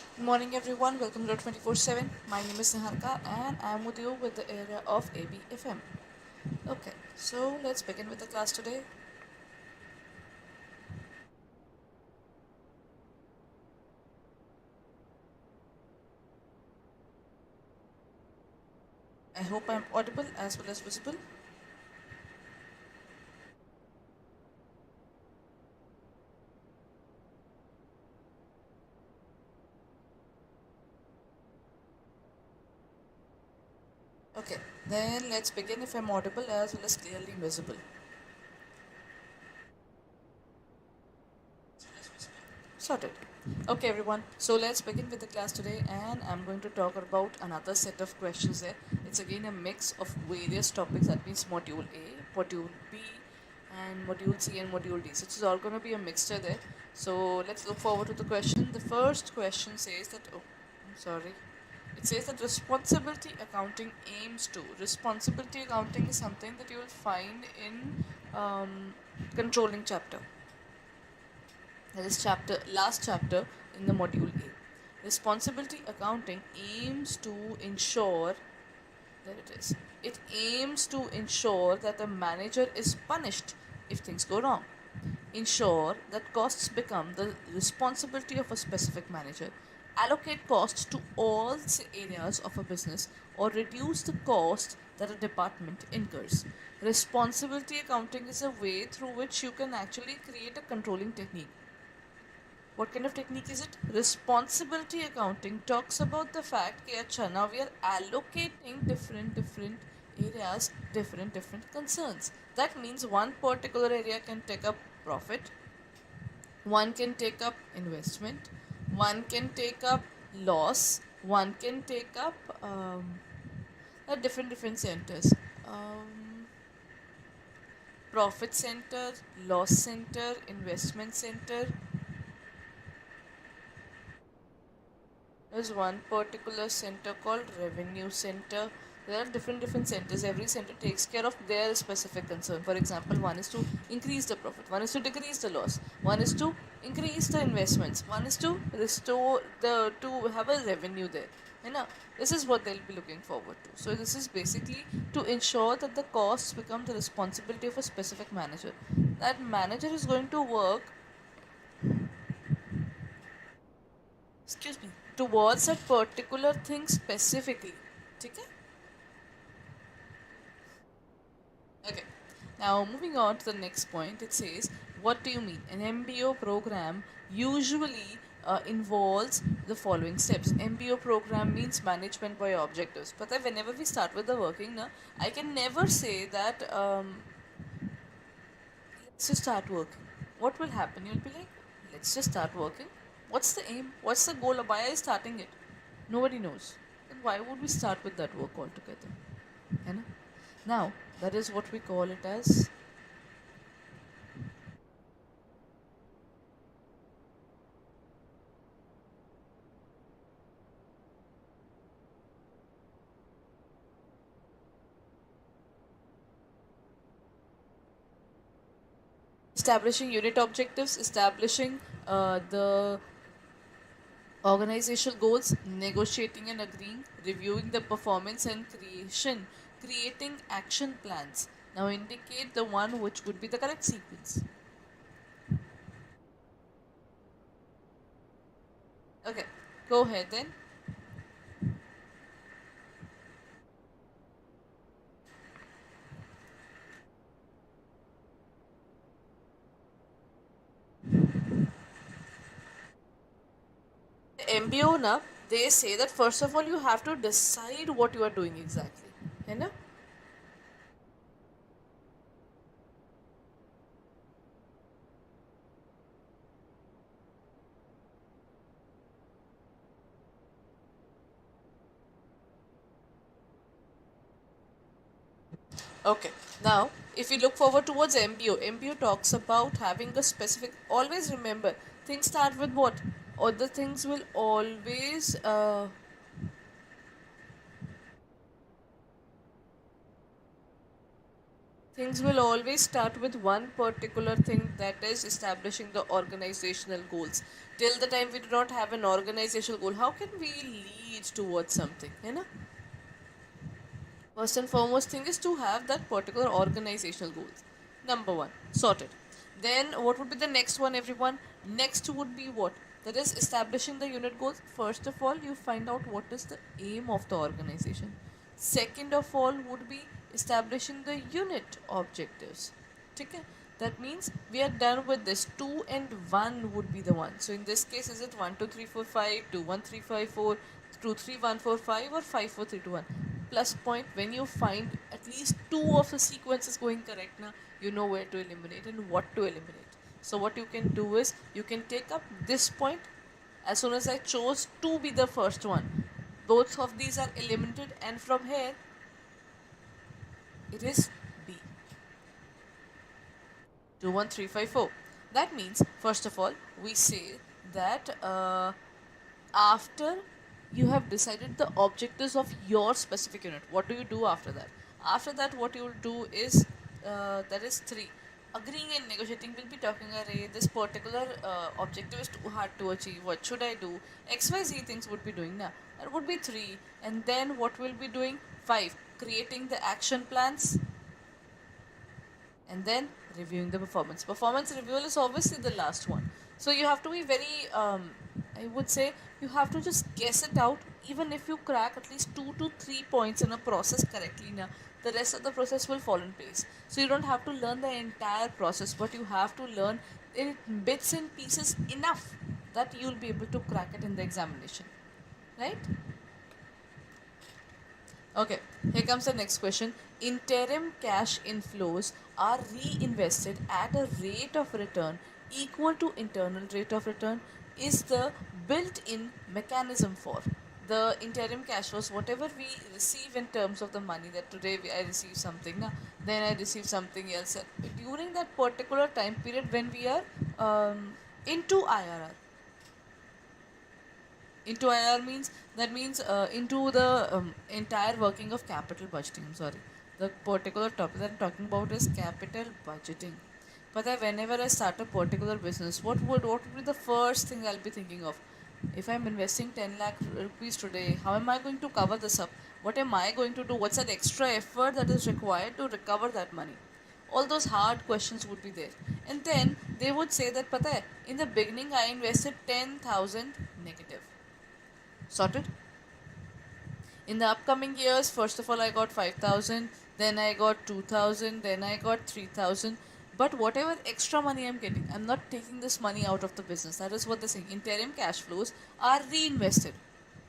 Good morning, everyone. Welcome to 24/7. My name is Niharika, and I'm with you with the area of ABFM. Okay, so let's begin with the class today. I hope I'm audible as well as visible. Okay, then let's begin if I'm audible as well as clearly visible. Sorted. Okay, everyone. So let's begin with the class today, and I'm going to talk about another set of questions there. It's again a mix of various topics. That means Module A, Module B, and Module C and Module D. So it's all going to be a mixture there. So let's look forward to the question. The first question says that. Oh, I'm sorry. It says that responsibility accounting aims to. Responsibility accounting is something that you will find in controlling chapter. That is last chapter in the module A. Responsibility accounting aims to ensure, there it is. It aims to ensure that the manager is punished if things go wrong. Ensure that costs become the responsibility of a specific manager. Allocate costs to all areas of a business or reduce the cost that a department incurs. Responsibility accounting is a way through which you can actually create a controlling technique. What kind of technique is it? Responsibility accounting talks about the fact that now we are allocating different areas, different concerns. That means one particular area can take up profit, one can take up investment, one can take up loss, one can take up different centers. Um, Profit center, loss center, investment center. There's one particular center called revenue center. There are different centers. Every center takes care of their specific concern. For example, one is to increase the profit, one is to decrease the loss, one is to increase the investments, one is to restore the to have a revenue there. You know, this is what they'll be looking forward to. So this is basically to ensure that the costs become the responsibility of a specific manager. That manager is going to work, excuse me, towards a particular thing specifically. Okay? Okay. Now moving on to the next point, it says, what do you mean? An MBO program usually involves the following steps. MBO program means management by objectives. But whenever we start with the working, na, I can never say that let's just start working. What will happen? You'll be like, let's just start working. What's the aim? What's the goal? Why are you starting it? Nobody knows. Then why would we start with that work altogether? You know? Now, that is what we call it as establishing unit objectives, establishing the organizational goals, negotiating and agreeing, reviewing the performance and creating action plans. Now indicate the one which would be the correct sequence. Okay, go ahead then. The MBO na, they say that first of all you have to decide what you are doing exactly. You know? Okay. Now, if you look forward towards MBO, MBO talks about having a specific. Always remember, things start with what? Or the things will always. Things will always start with one particular thing, that is establishing the organizational goals. Till the time we do not have an organizational goal, how can we lead towards something? You know? First and foremost thing is to have that particular organizational goals. Number one, sorted. Then what would be the next one, everyone? Next would be what? That is establishing the unit goals. First of all, you find out what is the aim of the organization. Second of all would be establishing the unit objectives. Okay? That means we are done with this. 2 and 1 would be the one. So in this case, is it 1 2 3 4 5, 2 1 3 5 4, 2 3 1 4 5, or 5 4 3 2 1? Plus point, when you find at least 2 of the sequences going correct now, you know where to eliminate and what to eliminate. So what you can do is, you can take up this point. As soon as I chose to be the first one, both of these are eliminated, and from here it is B. 2 1 3 5 4. That means, first of all, we say that after you have decided the objectives of your specific unit, what do you do after that? After that, what you will do is, that is 3. Agreeing and negotiating, will be talking, array, this particular objective is too hard to achieve, what should I do? XYZ things would be doing now. That would be 3. And then what will be doing? 5. Creating the action plans, and then reviewing the performance. Performance review is obviously the last one. So you have to be very, I would say, you have to just guess it out. Even if you crack at least 2 to 3 points in a process correctly, now the rest of the process will fall in place. So you don't have to learn the entire process, but you have to learn in bits and pieces enough that you'll be able to crack it in the examination, right? Okay, here comes the next question. Interim cash inflows are reinvested at a rate of return equal to internal rate of return is the built-in mechanism for the interim cash flows. Whatever we receive in terms of the money, that today I receive something, then I receive something else. During that particular time period when we are into IRR, into IR means, that means into the entire working of capital budgeting. I'm sorry, the particular topic that I'm talking about is capital budgeting. But whenever I start a particular business, what would be the first thing I'll be thinking of? If I'm investing 10 lakh rupees today, how am I going to cover this up? What am I going to do? What's that extra effort that is required to recover that money? All those hard questions would be there. And then they would say that, Pata hai, in the beginning I invested 10,000 negative. Sorted? In the upcoming years, first of all, I got 5,000, then I got 2,000, then I got 3,000. But whatever extra money I'm getting, I'm not taking this money out of the business. That is what they're saying. Interim cash flows are reinvested.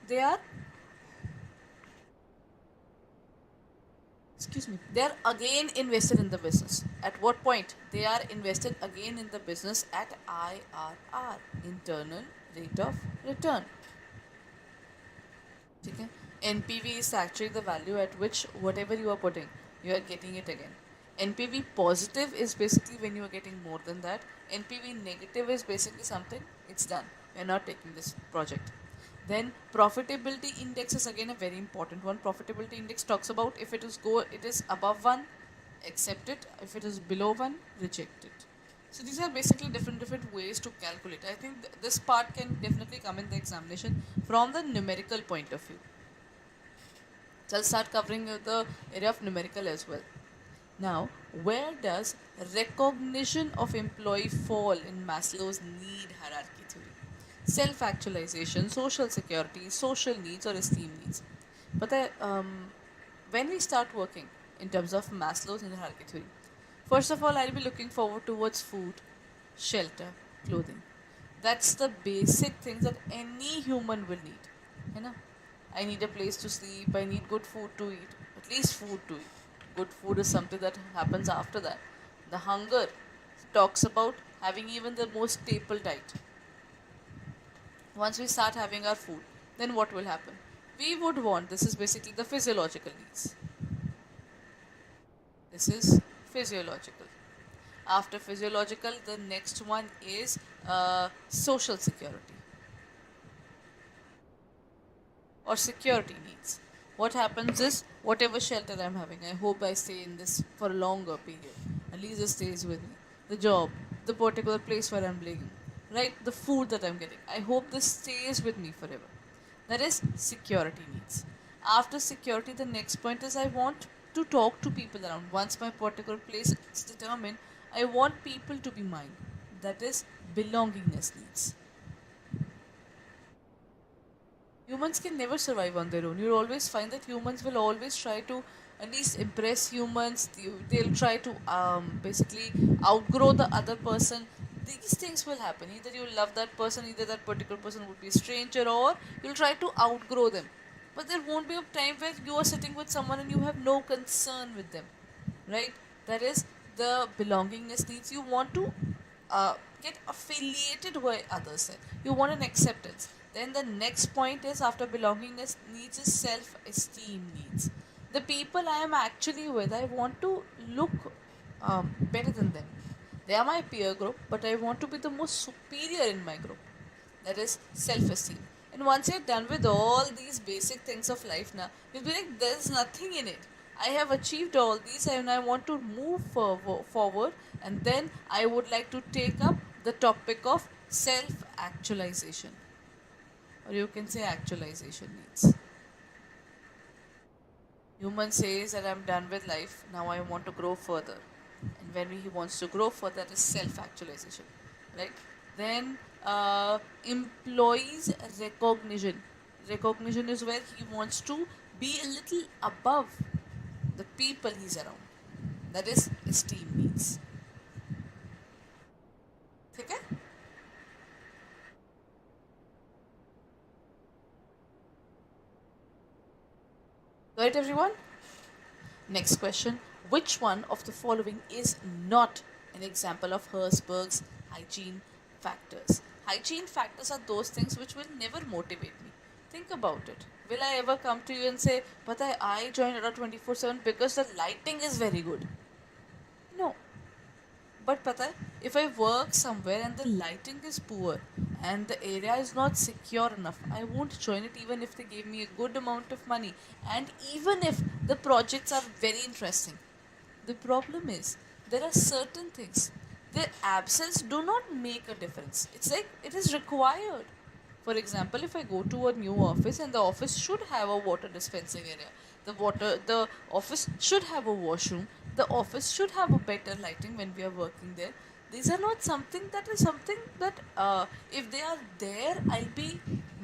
They are, they are again invested in the business. At what point? They are invested again in the business at IRR, internal rate of return. Okay? NPV is actually the value at which whatever you are putting, you are getting it again. NPV positive is basically when you are getting more than that. NPV negative is basically something, it's done. We are not taking this project. Then profitability index is again a very important one. Profitability index talks about if it is above 1, accept it. If it is below 1, reject it. So these are basically different ways to calculate. I think this part can definitely come in the examination from the numerical point of view. So I'll start covering the area of numerical as well. Now, where does recognition of employee fall in Maslow's need hierarchy theory? Self-actualization, social security, social needs, or esteem needs. But when we start working in terms of Maslow's need hierarchy theory, first of all, I'll be looking forward towards food, shelter, clothing. That's the basic things that any human will need. You know, I need a place to sleep, I need good food to eat, at least food to eat. Good food is something that happens after that. The hunger talks about having even the most staple diet. Once we start having our food, then what will happen? We would want, this is basically the physiological needs. This is physiological. After physiological, the next one is social security or security needs. what happens is, whatever shelter I'm having, I hope I stay in this for a longer period. At least it stays with me. The job, the particular place where I'm living, right? The food that I'm getting. I hope this stays with me forever. That is security needs. After security, the next point is I want to talk to people around. Once my particular place is determined, I want people to be mine. That is belongingness needs. Humans can never survive on their own. You'll always find that humans will always try to at least impress humans. They'll try to basically outgrow the other person. These things will happen. Either you love that person, either that particular person would be a stranger, or you'll try to outgrow them. But there won't be a time where you are sitting with someone and you have no concern with them, right? That is the belongingness needs. You want to get affiliated with others. You want an acceptance. Then the next point is, after belongingness needs, is self-esteem needs. The people I am actually with, I want to look better than them. They are my peer group, but I want to be the most superior in my group. That is self-esteem. And once you're done with all these basic things of life now, you'll be like, there's nothing in it. I have achieved all these and I want to move forward, and then I would like to take up the topic of self-actualization, or you can say actualization needs. Human says that I'm done with life, now I want to grow further. And when he wants to grow further, that is self-actualization, right? Then employees recognition. Recognition is where he wants to be a little above the people he's around. That is esteem needs. Okay? Right, everyone? Next question. Which one of the following is not an example of Herzberg's hygiene factors? Hygiene factors are those things which will never motivate me. Think about it. Will I ever come to you and say, but I joined Adda 24/7 because the lighting is very good? No. But pata hai, if I work somewhere and the lighting is poor and the area is not secure enough, I won't join it even if they give me a good amount of money, and even if the projects are very interesting. The problem is, there are certain things, their absence do not make a difference. It's like it is required. For example, if I go to a new office and the office should have a water dispensing area, the office should have a washroom, the office should have a better lighting when we are working there. These are not something that if they are there, I'll be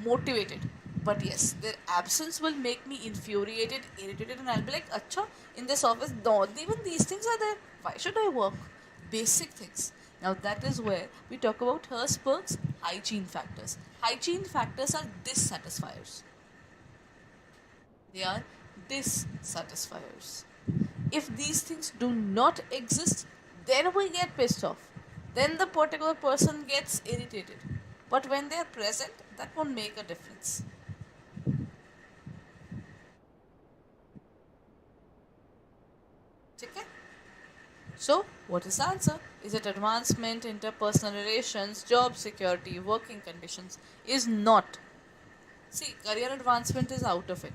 motivated. But yes, their absence will make me infuriated, irritated, and I'll be like, Acha, in this office, no, even these things are there. Why should I work? Basic things. Now that is where we talk about Herzberg's hygiene factors. Hygiene factors are dissatisfiers. They are dissatisfiers. If these things do not exist, then we get pissed off. Then the particular person gets irritated. But when they are present, that won't make a difference. Okay? So, what is the answer? Is it advancement, interpersonal relations, job security, working conditions? Is not. See, career advancement is out of it.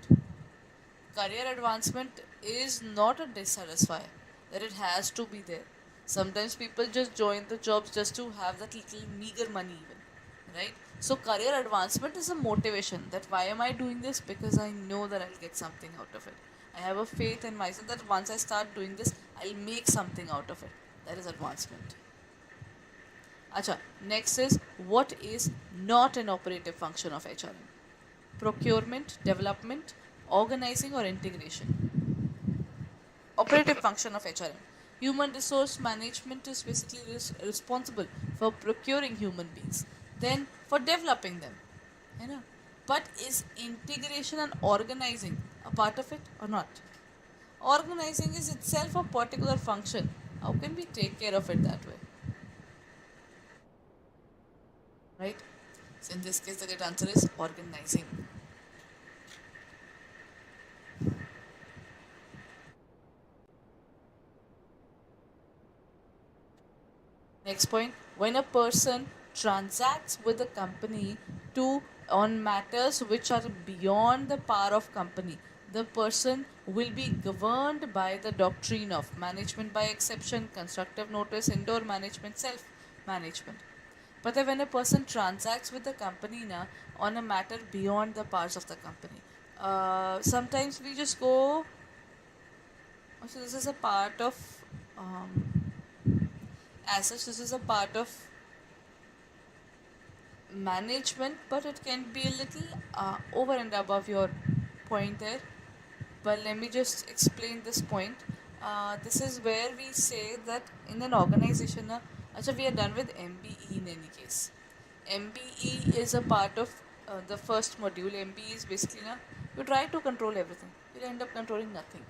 Career advancement is not a dissatisfier, that it has to be there. Sometimes people just join the jobs just to have that little meager money, even, right? So, career advancement is a motivation that why am I doing this? Because I know that I'll get something out of it. I have a faith in myself that once I start doing this, I'll make something out of it. That is advancement. Acha, next is, what is not an operative function of HRM? Procurement, development, organizing, or integration? Operative function of HRM. Human resource management is basically responsible for procuring human beings, then for developing them. You know? But is integration and organizing a part of it or not? Organizing is itself a particular function. How can we take care of it that way? Right? So in this case, the correct answer is organizing. Next point, when a person transacts with a company to on matters which are beyond the power of company, the person will be governed by the doctrine of management by exception, constructive notice, indoor management, self management. But then when a person transacts with the company na, on a matter beyond the powers of the company, sometimes we just go. So this is a part of, um, as such, this is a part of management, but it can be a little over and above your point there. But let me just explain this point. This is where we say that in an organization, acha, we are done with MBE in any case. MBE is a part of the first module. MBE is basically you try to control everything. You'll end up controlling nothing.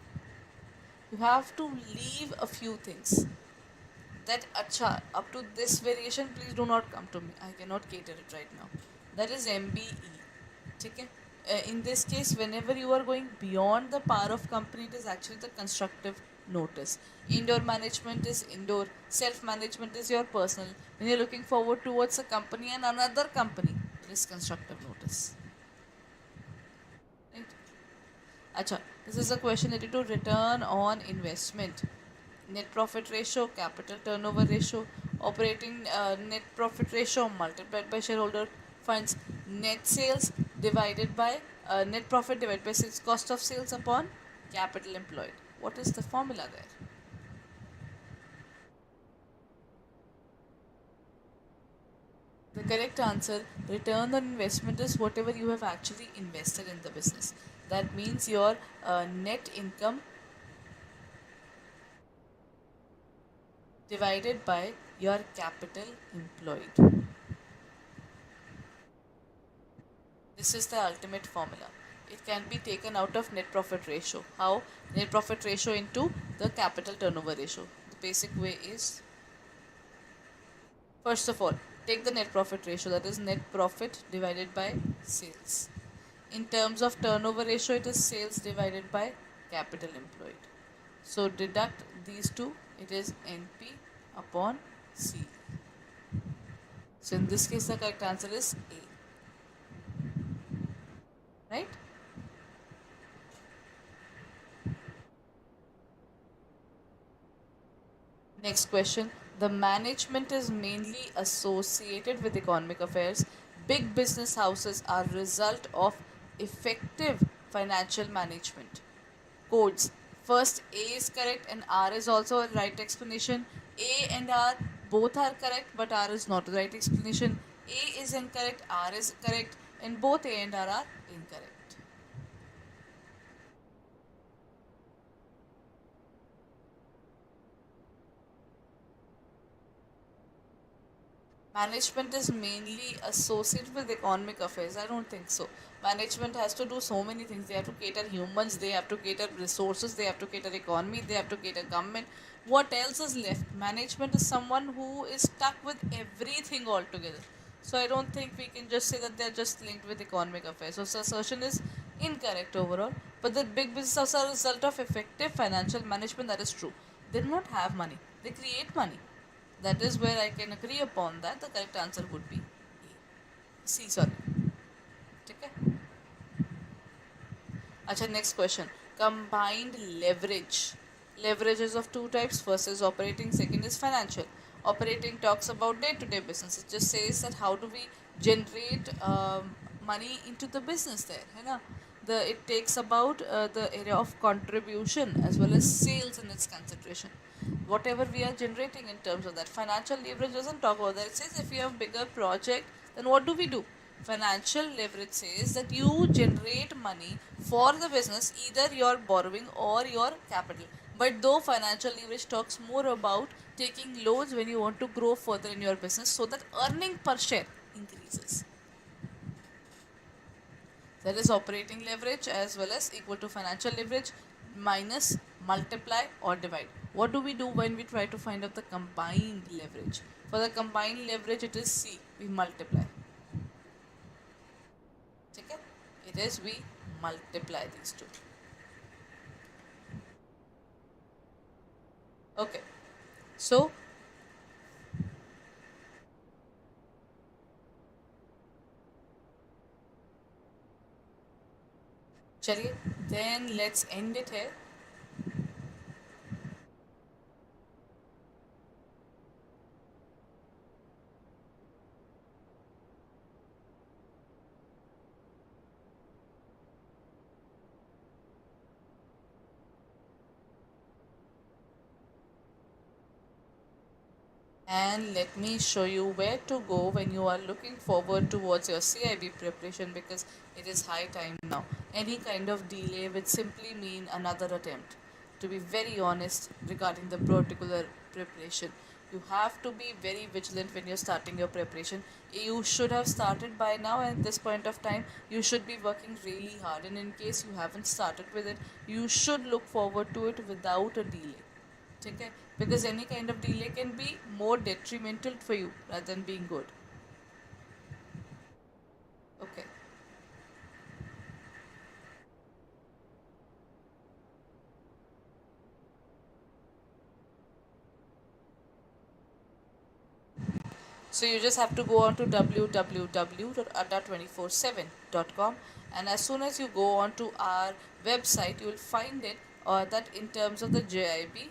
You have to leave a few things. That acha, up to this variation, please do not come to me. I cannot cater it right now. That is MBE. Okay? In this case, whenever you are going beyond the power of company, it is actually the constructive notice. Indoor management is indoor, self management is your personal. When you're looking forward towards a company and another company, it is constructive notice. Right? Acha, this is a question related to return on investment. Net profit ratio, capital turnover ratio, operating net profit ratio multiplied by shareholder funds, net sales divided by net profit divided by sales, cost of sales upon capital employed. What is the formula there? The correct answer, return on investment, is whatever you have actually invested in the business. That means your net income divided by your capital employed. This is the ultimate formula. It can be taken out of net profit ratio. How? Net profit ratio into the capital turnover ratio. The basic way is, first of all, take the net profit ratio, that is net profit divided by sales. In terms of turnover ratio, it is sales divided by capital employed. So deduct these two, it is NP upon C. So in this case, the correct answer is A. Right? Next question. The management is mainly associated with economic affairs. Big business houses are result of effective financial management. Codes. First, A is correct and R is also a right explanation. A and R both are correct, but R is not the right explanation. A is incorrect, R is correct, and both A and R are incorrect. Management is mainly associated with economic affairs. I don't think so. Management has to do so many things. They have to cater humans, they have to cater resources, they have to cater economy, they have to cater government. What else is left? Management is someone who is stuck with everything altogether. So I don't think we can just say that they're just linked with economic affairs. So assertion is incorrect overall. But the big businesses are a result of effective financial management. That is true. They do not have money. They create money. That is where I can agree upon that. The correct answer would be A. C, sorry. Okay. Acha, next question. Combined leverage. Leverage is of two types. First is operating, second is financial. Operating talks about day-to-day business. It just says that how do we generate money into the business there. You know? It takes about the area of contribution as well as sales in its consideration. Whatever we are generating in terms of that. Financial leverage doesn't talk about that. It says if you have bigger project, then what do we do? Financial leverage says that you generate money for the business, either your borrowing or your capital. But though financial leverage talks more about taking loans when you want to grow further in your business so that earning per share increases. That is operating leverage as well as equal to financial leverage minus multiply or divide. What do we do when we try to find out the combined leverage? For the combined leverage, it is C. We multiply. Okay? It is we multiply these two. Okay. So, चलिए, then let's end it here. And let me show you where to go when you are looking forward towards your CIB preparation, because it is high time now. Any kind of delay would simply mean another attempt. To be very honest regarding the particular preparation, you have to be very vigilant when you're starting your preparation. You should have started by now, and at this point of time, you should be working really hard. And in case you haven't started with it, you should look forward to it without a delay. ठीक है, because any kind of delay can be more detrimental for you rather than being good. Okay, so you just have to go on to www.adda247.com, and as soon as you go on to our website, you will find it that in terms of the JIB.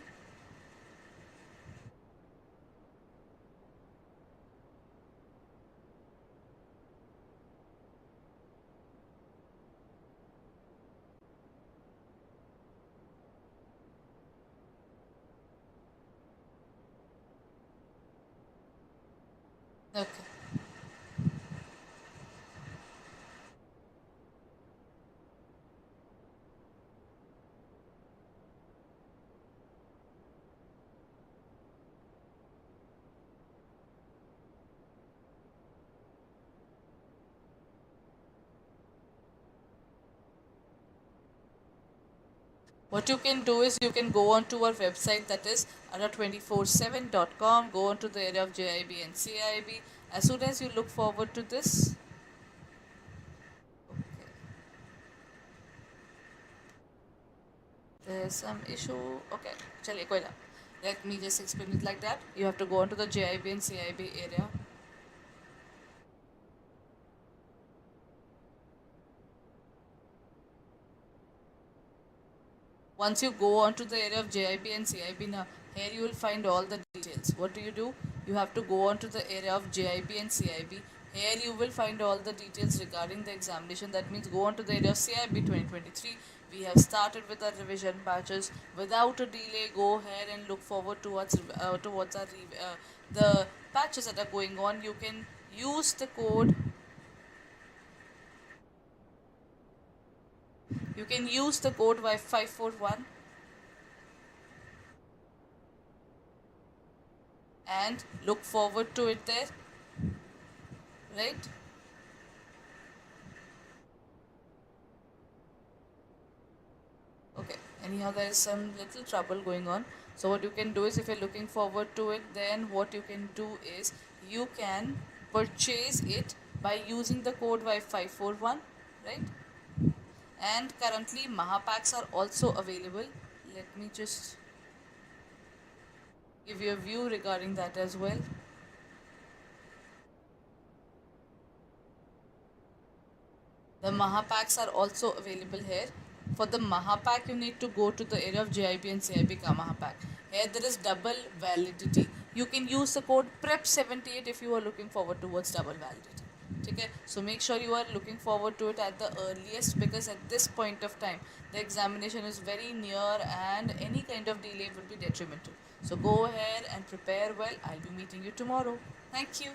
Okay. What you can do is you can go on to our website, that is adda247.com, go on to the area of JIB and CIB. As soon as you look forward to this, okay, there's some issue. Okay, chaliye koi na. Let me just explain it like that. You have to go on to the JIB and CIB area. Once you go on to the area of JIB and CIB now, here you will find all the details. What do? You have to go on to the area of JIB and CIB. Here you will find all the details regarding the examination. That means go on to the area of CIB 2023. We have started with our revision batches. Without a delay, go ahead and look forward towards the patches that are going on. You can use the code. You can use the code Y541 and look forward to it there, right? Okay, anyhow, there is some little trouble going on. So what you can do is, if you're looking forward to it, then what you can do is you can purchase it by using the code Y541, right? And currently Mahapacks are also available. Let me just give you a view regarding that as well. The Mahapacks are also available here. For the Mahapack, you need to go to the area of JIB and CIB ka Mahapack. Here there is double validity. You can use the code PREP78 if you are looking forward towards double validity. Okay? So make sure you are looking forward to it at the earliest, because at this point of time the examination is very near and any kind of delay would be detrimental. So go ahead and prepare well. I'll be meeting you tomorrow. Thank you.